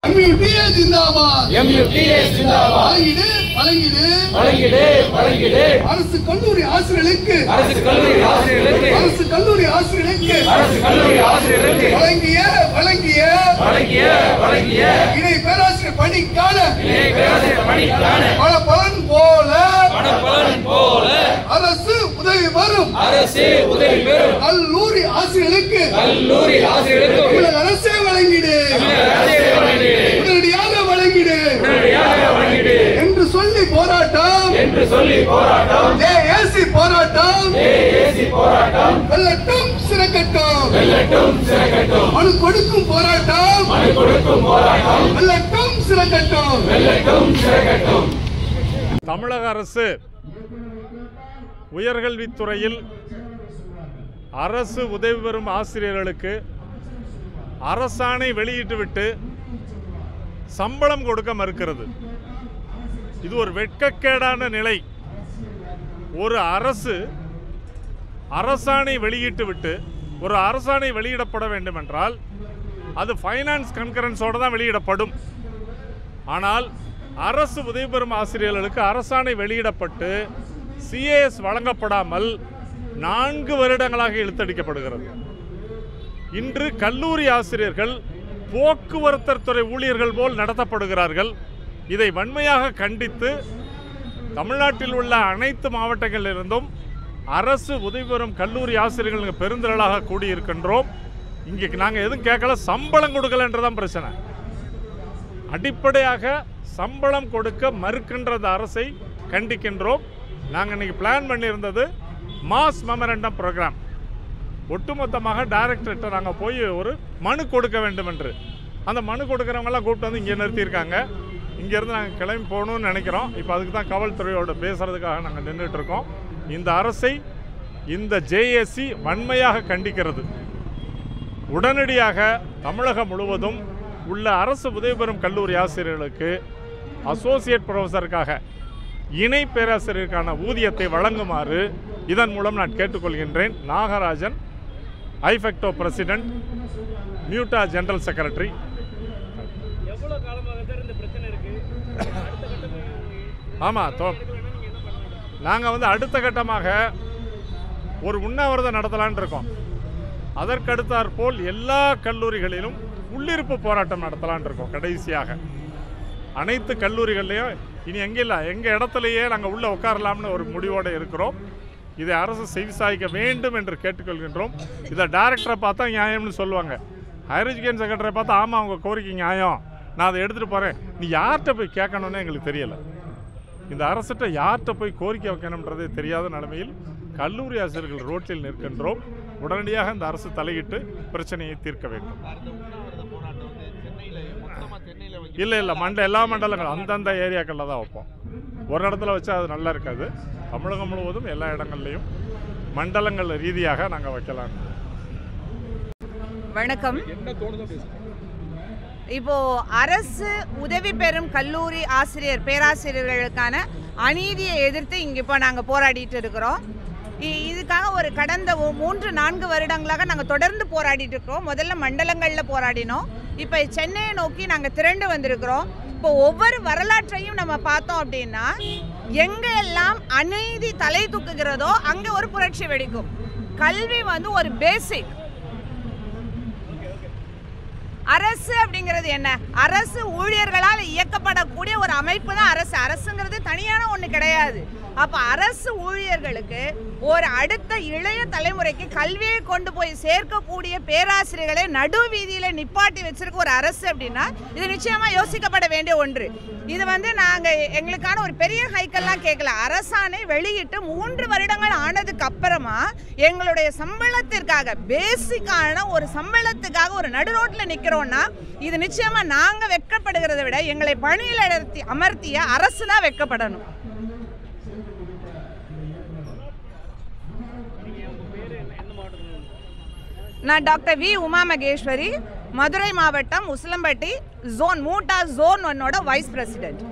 MUTA जिंदाबाद MUTA जिंदाबाद வழங்கிடு அரசு கல்லூரி ஆசிரியர்களுக்கு வழங்கிய இணை பேராசிரியர் பணிக்கான பல பலன் போல அரசு உதவி பெறும் கல்லூரி ஆசிரியர்களுக்கு தமிழக அரசே வழங்கிடு உடனடியாக வழங்கிடு என்று சொல்லி போராட்டம் JAC போராட்டம் வெல்லட்டும் சிறக்கட்டும் மனு கொடுக்கும் போராட்டம் வெல்லட்டும் சிறக்கட்டும். தமிழக அரசு உயர்கல்வித்துறையில் அரசு உதவி பெறும் ஆசிரியர்களுக்கு அரசாணை வெளியிட்டுவிட்டு சம்பளம் கொடுக்க மறுக்கிறது. இது ஒரு வெட்கக்கேடான நிலை. ஒரு அரசு அரசாணை வெளியிட்டுவிட்டு ஒரு அரசாணை வெளியிடப்பட வேண்டும் என்றால் அது ஃபைனான்ஸ் கன்கரன்ஸோடு தான் வெளியிடப்படும். ஆனால் அரசு உதவி பெறும் ஆசிரியர்களுக்கு அரசாணை வெளியிடப்பட்டு CAS வழங்கப்படாமல் 4 வருடங்களாக இழுத்தடிக்கப்படுகிறது. இன்று கல்லூரி ஆசிரியர்கள் போக்குவரத்து துறை ஊழியர்கள் போல் நடத்தப்படுகிறார்கள். இதை வன்மையாக கண்டித்து தமிழ்நாட்டில் உள்ள அனைத்து மாவட்டங்களிலிருந்தும் அரசு உதவி பெறும் கல்லூரி ஆசிரியர்கள் பெருந்திரளாக கூடியிருக்கின்றோம். இங்கே நாங்கள் எதுவும் கேட்கல, சம்பளம் கொடுக்கலன்றதான் பிரச்சனை. அடிப்படையாக சம்பளம் கொடுக்க மறுக்கின்ற அரசை கண்டிக்கின்றோம். நாங்கள் இன்றைக்கி பிளான் பண்ணியிருந்தது மாஸ் மெமரண்டம் ப்ரோக்ராம். ஒட்டுமொத்தமாக டைரக்டர்கிட்ட நாங்கள் போய் ஒரு மனு கொடுக்க வேண்டும் என்று. அந்த மனு கொடுக்குறவங்கெல்லாம் கூப்பிட்டு வந்து இங்கே நிறுத்தியிருக்காங்க. இங்கேருந்து நாங்கள் கிளம்பி போகணும்னு நினைக்கிறோம். இப்போ அதுக்கு தான் காவல்துறையோடு பேசுகிறதுக்காக நாங்கள் நின்றுட்டுருக்கோம். இந்த அரசை இந்த JAC வன்மையாக கண்டிக்கிறது. உடனடியாக தமிழகம் முழுவதும் உள்ள அரசு உதவி பெறும் கல்லூரி ஆசிரியர்களுக்கு அசோசியேட் ப்ரொஃபஸருக்காக இணை பேராசிரியருக்கான ஊதியத்தை வழங்குமாறு இதன் மூலம் நான் கேட்டுக்கொள்கின்றேன். நாகராஜன், ஐஃபெக்டோ பிரசிடென்ட், MUTA ஜெனரல் செக்ரட்டரி. ஆமாம், நாங்கள் அடுத்த கட்டமாக ஒரு உண்ணாவிரதம் நடத்தலான் இருக்கோம். அதற்கடுத்தாற் போல் எல்லா கல்லூரிகளிலும் உள்ளிருப்பு போராட்டம் நடத்தலான் இருக்கோம். கடைசியாக அனைத்து கல்லூரிகள்லையும் இனி எங்கே இல்லை, எங்கள் இடத்துலையே நாங்கள் உள்ளே உட்காரலாம்னு ஒரு முடிவோடு இருக்கிறோம். இதை அரசு செவிசாய்க்க வேண்டும் என்று கேட்டுக்கொள்கின்றோம். இதை டைரக்டரை பார்த்தா நியாயம்னு சொல்லுவாங்க, ஹையர் எஜுகேஷன் செக்ரட்டரை பார்த்தா ஆமாம் அவங்க கோரிக்கை நியாயம், நான் அதை எடுத்துகிட்டு போகிறேன். நீ யார்கிட்ட போய் கேட்கணுன்னு எங்களுக்கு தெரியலை. இந்த அரசிட்ட யார்கிட்ட போய் கோரிக்கை வைக்கணுன்றதே தெரியாத நிலைமையில் கல்லூரி ஆசிரியர்கள் ரோட்டில் நிற்கின்றோம். உடனடியாக இந்த அரசு தலையிட்டு பிரச்சனையை தீர்க்க வேண்டும். இல்லை எல்லா மண்டலங்கள் அந்தந்த ஏரியாக்களில் தான் வைப்போம். ஒரு இடத்துல வச்சா அது நல்லா இருக்காது. தமிழகம் முழுவதும் எல்லா இடங்கள்லையும் மண்டலங்கள் ரீதியாக நாங்கள் வைக்கலாம். வணக்கம். இப்போ அரசு உதவி பெறும் கல்லூரி பேராசிரியர்களுக்கான அநீதியை எதிர்த்து இங்கே இப்போ நாங்கள் போராடிட்டு இருக்கிறோம். இதுக்காக ஒரு கடந்த 3-4 வருடங்களாக நாங்கள் தொடர்ந்து போராடிட்டு இருக்கிறோம். முதல்ல மண்டலங்களில் போராடினோம், இப்போ சென்னையை நோக்கி நாங்கள் திரண்டு வந்திருக்கிறோம். இப்போ ஒவ்வொரு வரலாற்றையும் நம்ம பார்த்தோம் அப்படின்னா எங்கெல்லாம் அநீதி தலை தூக்குகிறதோ அங்கே ஒரு புரட்சி வெடிக்கும். கல்வி ஒரு பேசிக். அரசு அப்படிங்கிறது என்ன? அரசு ஊழியர்களால் இயக்கப்படக்கூடிய ஒரு அமைப்பு தான் அரசு. அரசுங்கிறது தனியான ஒன்று கிடையாது. அப்போ அரசு ஊழியர்களுக்கு ஒரு அடுத்த இளைய தலைமுறைக்கு கல்வியை கொண்டு போய் சேர்க்கக்கூடிய பேராசிரியர்களை நடு வீதியில் நிப்பாட்டி வச்சிருக்க ஒரு அரசு அப்படின்னா இது நிச்சயமாக யோசிக்கப்பட வேண்டிய ஒன்று. இது நாங்கள் எங்களுக்கான ஒரு பெரிய ஹைக்கெல்லாம் கேட்கல. அரசாணை வெளியிட்டு 3 வருடங்கள் ஆனதுக்கு அப்புறமா எங்களுடைய சம்பளத்திற்காக, பேசிக்கான ஒரு சம்பளத்துக்காக ஒரு நடு ரோட்டில் நிற்கிறோம்னா இது நிச்சயமாக நாங்கள் வெட்கப்படுகிறத விட எங்களை பணியில் அமர்த்திய அரசு தான் வெட்கப்படணும். நான் டாக்டர் V. உமா மகேஸ்வரி, மதுரை மாவட்டம் Usilampatti zone MUTA Zone 1 vice president.